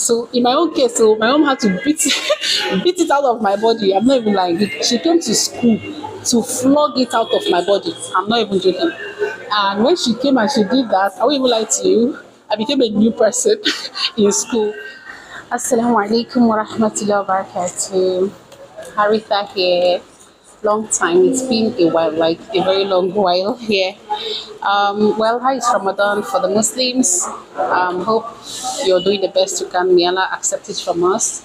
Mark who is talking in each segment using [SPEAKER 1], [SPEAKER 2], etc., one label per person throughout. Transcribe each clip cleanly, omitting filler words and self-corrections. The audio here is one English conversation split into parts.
[SPEAKER 1] So in my own case, so my mom had to beat beat it out of my body. I'm not even lying. She came to school to flog it out of my body. I'm not even joking. And when she came and she did that, I won't even lie to you, I became a new person in school. Assalamu alaikum wa rahmatullahi wa barakatuh. Haritha here. Long time. It's been a while, like a very long while here. Well, how is Ramadan for the Muslims? Hope you're doing the best you can. May Allah accept it from us.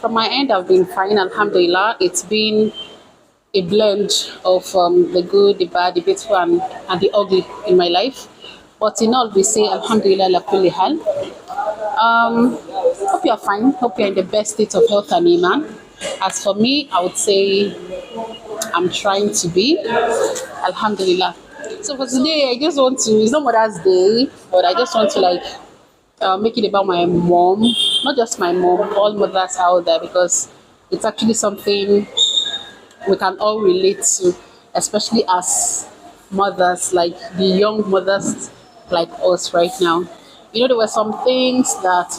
[SPEAKER 1] From my end, I've been fine, Alhamdulillah. It's been a blend of the good, the bad, the beautiful, and the ugly in my life. But in all, we say Alhamdulillah la kulli hal. Hope you're fine. Hope you're in the best state of health and iman. As for me, I would say I'm trying to be. Alhamdulillah. So for today, I just want to, it's not Mother's Day, but I just want to make it about my mom. Not just my mom, all mothers out there, because it's actually something we can all relate to, especially as mothers, like the young mothers like us right now. You know, there were some things that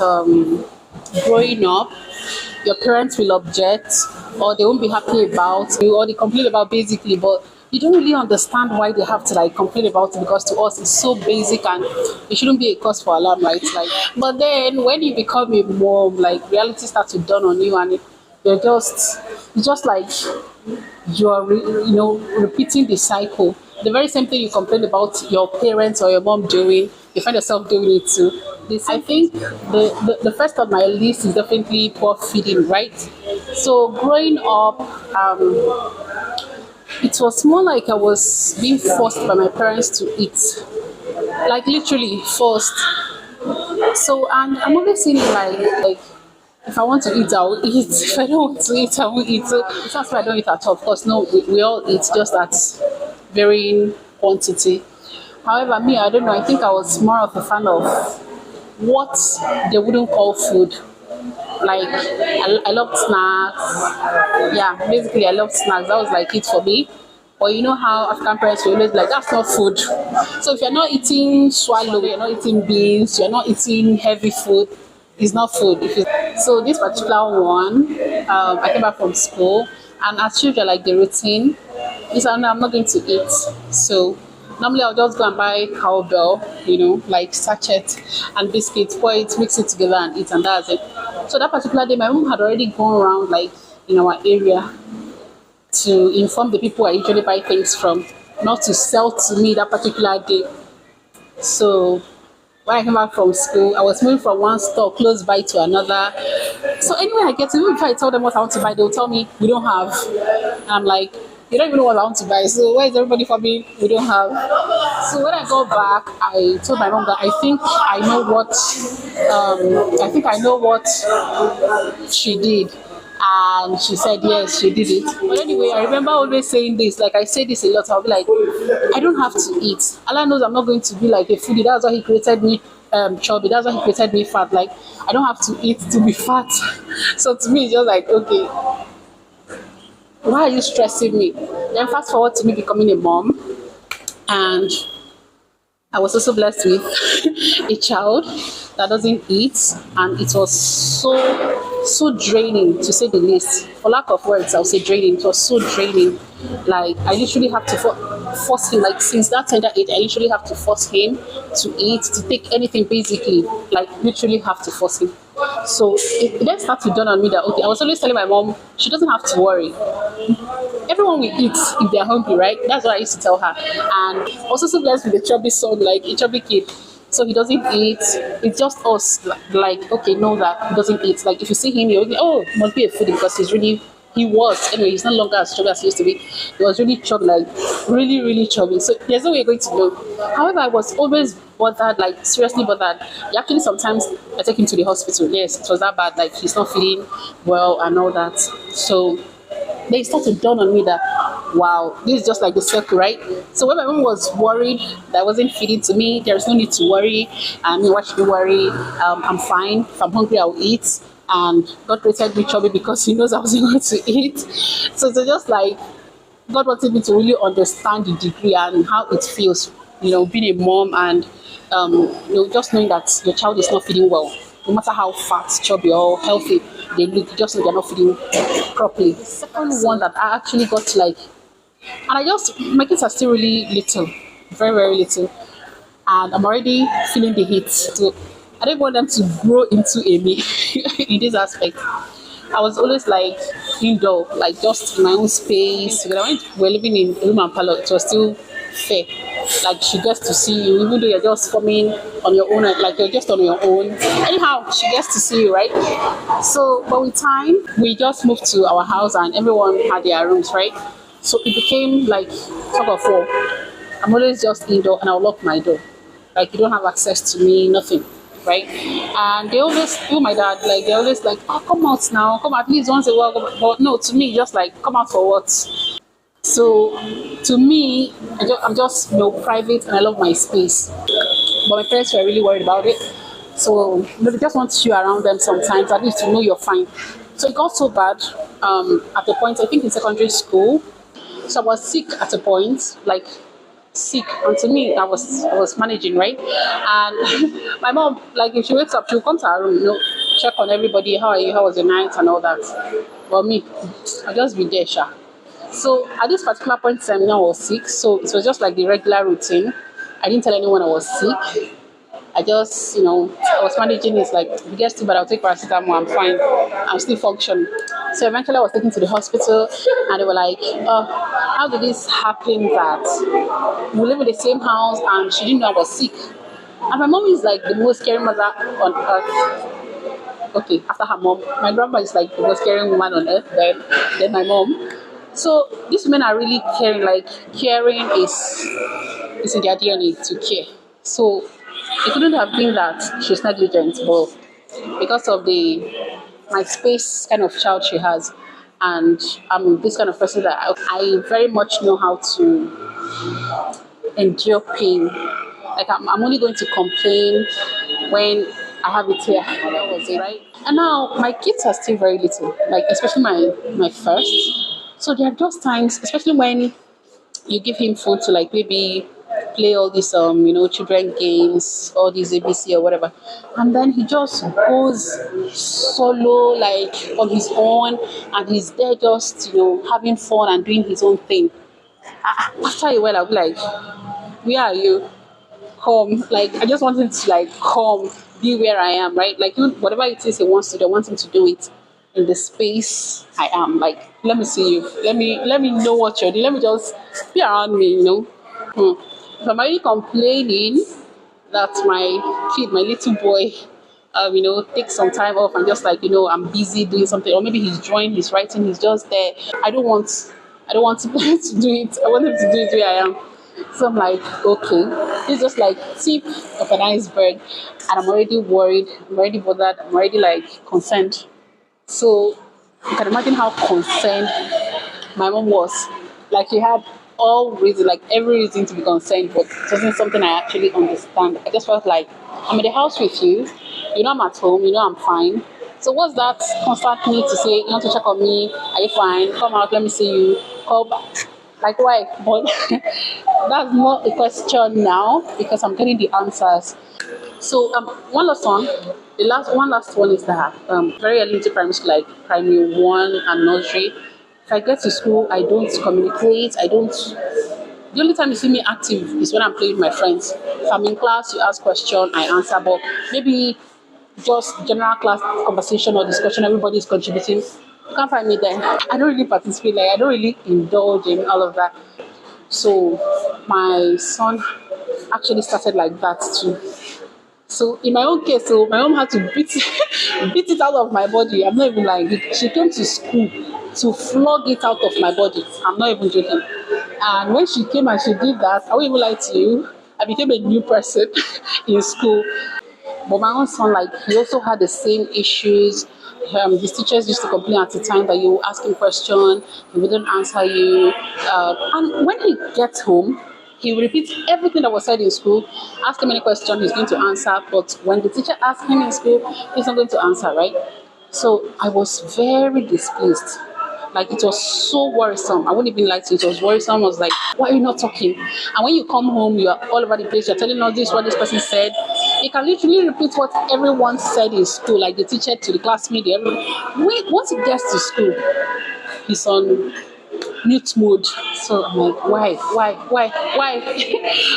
[SPEAKER 1] growing up, your parents will object or they won't be happy about you or they complain about basically, but you don't really understand why they have to complain about it, because to us it's so basic and it shouldn't be a cause for alarm, right? But then when you become a mom, reality starts to dawn on you, and it's just like you're repeating the cycle. The very same thing you complain about your parents or your mom doing, you find yourself doing it too. I think the first on my list is definitely poor feeding, right? So growing up, it was more like I was being forced by my parents to eat, like literally forced. So, and I'm always saying like if I want to eat, I will eat. If I don't want to eat, I won't eat. So it's not why I don't eat at all. Of course, no, we all eat, just at varying quantity. However, me, I don't know. I think I was more of a fan of what they wouldn't call food. I loved snacks. Yeah, basically, I loved snacks. That was like it for me. But you know how African parents will always like, that's not food. So if you're not eating swallow, you're not eating beans, you're not eating heavy food, it's not food. So this particular one, I came back from school, and as usual, like the routine, is I'm not going to eat. So normally I'll just go and buy cowbell, like sachet and biscuits, pour it, mix it together and eat, and that's it. So that particular day, my mom had already gone around in our area to inform the people I usually buy things from not to sell to me that particular day. So when I came back from school, I was moving from one store close by to another. So anyway, I get to, even if I tell them what I want to buy, they'll tell me, we don't have. And I'm like, you don't even know what I want to buy. So where is everybody for me? We don't have. So when I got back, I told my mom that I think I know what she did. And she said, yes, she did it. But anyway, I remember always saying this, I say this a lot, I'll be like, I don't have to eat. Allah knows I'm not going to be like a foodie. That's why he created me chubby. That's why he created me fat. I don't have to eat to be fat. So to me, it's just like, okay, why are you stressing me? Then fast forward to me becoming a mom. And I was also blessed with a child that doesn't eat, and it was so draining, to say the least. For lack of words, I'll say draining. It was so draining. I literally have to force him. Since that tender age, I literally have to force him to eat, to take anything, basically. Literally have to force him. So it then started to dawn on me that, okay, I was always telling my mom, she doesn't have to worry. Everyone will eat if they're hungry, right? That's what I used to tell her. And I was also blessed with a chubby son, a chubby kid. So he doesn't eat. It's just us, okay, know that he doesn't eat. If you see him, you'll be, oh, must be a foodie, because he was, anyway, he's no longer as chubby as he used to be. He was really chubby, really, really chubby. So there's no way you're going to know. However, I was always bothered, seriously bothered. Actually, sometimes I take him to the hospital. Yes, it was that bad. He's not feeling well and all that. So they started to dawn on me that, wow, this is just like the circle, right? So when my mom was worried that I wasn't feeding to me, there's no need to worry. I mean, why should you worry? I'm fine. If I'm hungry, I'll eat. And God created me chubby because he knows I wasn't going to eat. So it's just God wanted me to really understand the degree and how it feels, being a mom and, just knowing that your child is not feeling well. no matter how fat, chubby, or healthy they look, you just know they're not feeding properly. The second one that I actually got like, and my kids are still really little, very, very little, and I'm already feeling the heat. So I don't want them to grow into a me in this aspect. I was always like indoor, like just in my own space. When we were living in room and parlor, it was still fair. Like she gets to see you, even though you're just forming on your own, like you're just on your own. Anyhow, she gets to see you, right? So, but with time, we just moved to our house and everyone had their rooms, right? So it became like tug of war. I'm always just indoor and I'll lock my door. Like you don't have access to me, nothing, right? And they always, my dad, like they always like, oh, come out now, come at least once a while. But no, to me, just like come out for what? So to me, I'm just private and I love my space. But my parents were really worried about it. So they just want you around them sometimes, at least to know you're fine. So it got so bad at the point, I think in secondary school. So I was sick at a point, like sick, and to me I was managing, right? And my mom, like if she wakes up, she'll come to her room, check on everybody, how are you, how was your night and all that. But me, I'll just be there, sha. So at this particular point in time, I was sick, so it was just like the regular routine. I didn't tell anyone I was sick. I just, I was managing it like, if it gets too bad, I'll take paracetamol, I'm fine, I'm still functioning. So eventually I was taken to the hospital and they were like, how did this happen that we live in the same house and she didn't know I was sick? And my mom is like the most caring mother on earth. Okay, after her mom, my grandma is like the most caring woman on earth, then my mom. So these women are really caring, like caring is in their DNA to care. So it couldn't have been that she's negligent, but because of my space kind of child she has, and I'm this kind of person that I very much know how to endure pain. Like I'm only going to complain when I have it here. That was it, right? And now my kids are still very little, like especially my first. So there are just times, especially when you give him phone to like maybe play all these children games, all these ABC or whatever, and then he just goes solo like on his own, and he's there just having fun and doing his own thing. After a while I'll be like, where are you? Come, like I just want him to like come be where I am, right? Like whatever it is he wants to do, I want him to do it in the space I am. Like, let me see you. Let me know what you're doing. Let me just be around me. If I'm already complaining that my kid, my little boy, takes some time off and just like, I'm busy doing something, or maybe he's drawing, he's writing, he's just there. I don't want to do it. I want him to do it where I am. So I'm like, okay, it's just like tip of an iceberg, and I'm already worried, I'm already bothered, I'm already like concerned. So you can imagine how concerned my mom was. Like she had all reason, like every reason to be concerned, but it wasn't something I actually understand. I just felt like I'm in the house with you, I'm at home, I'm fine. So what's that constant need to say, you want to check on me, are you fine? Come out, let me see you, call back. Like why? But that's not the question now because I'm getting the answers. So one last one. One last one is that very early into primary school, like primary one and nursery, if I get to school, I don't communicate. I don't. The only time you see me active is when I'm playing with my friends. If I'm in class, you ask question, I answer. But maybe just general class conversation or discussion, everybody is contributing. You can't find me there. I don't really participate. Like I don't really indulge in all of that. So my son actually started like that too. So in my own case, so my mom had to beat it out of my body. I'm not even lying. She came to school to flog it out of my body. I'm not even joking. And when she came and she did that, I won't even lie to you, I became a new person in school. But my own son, like, he also had the same issues. His teachers used to complain at the time that you ask him question, he wouldn't answer you. And when he gets home, he will repeat everything that was said in school. Ask him any question, he's going to answer. But when the teacher asks him in school, he's not going to answer, right? So I was very displeased. Like it was so worrisome. I wouldn't even lie to you. It was worrisome. I was like, why are you not talking? And when you come home, you are all over the place. You're telling us this, what this person said. You can literally repeat what everyone said in school, like the teacher to the classmate. Everyone. Once he gets to school, he's on mute mode. So I'm like, why?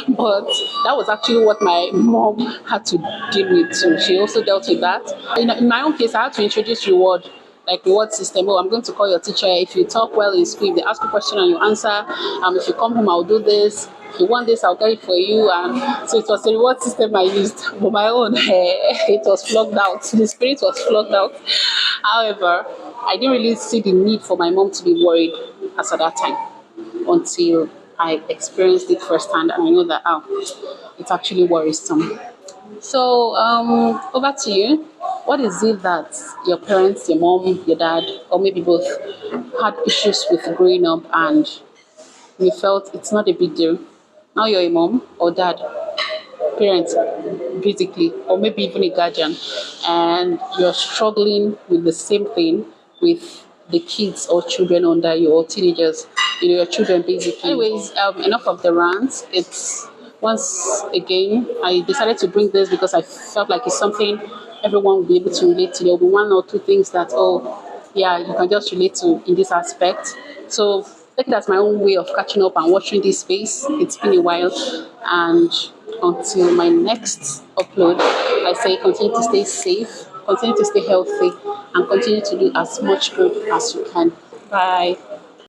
[SPEAKER 1] But that was actually what my mom had to deal with too. She also dealt with that. In my own case, I had to introduce reward. Like reward system. Oh, I'm going to call your teacher if you talk well in school. If they ask a question and you answer, if you come home, I'll do this. If you want this, I'll get it for you. And so it was a reward system I used. But my own, it was flogged out. The spirit was flogged out. However, I didn't really see the need for my mom to be worried as at that time until I experienced it firsthand, and I know that it's actually worrisome. So over to you. What is it that your parents, your mom, your dad, or maybe both, had issues with growing up, and you felt it's not a big deal? Now you're a mom or dad, parent, basically, or maybe even a guardian, and you're struggling with the same thing with the kids or children under you, or teenagers, your children basically. Anyways, enough of the rant. It's once again I decided to bring this because I felt like it's something everyone will be able to relate to. There'll be one or two things that, oh yeah, you can just relate to in this aspect. So take it as my own way of catching up and watching this space. It's been a while, and until my next upload, I say continue to stay safe, continue to stay healthy, and continue to do as much good as you can. Bye.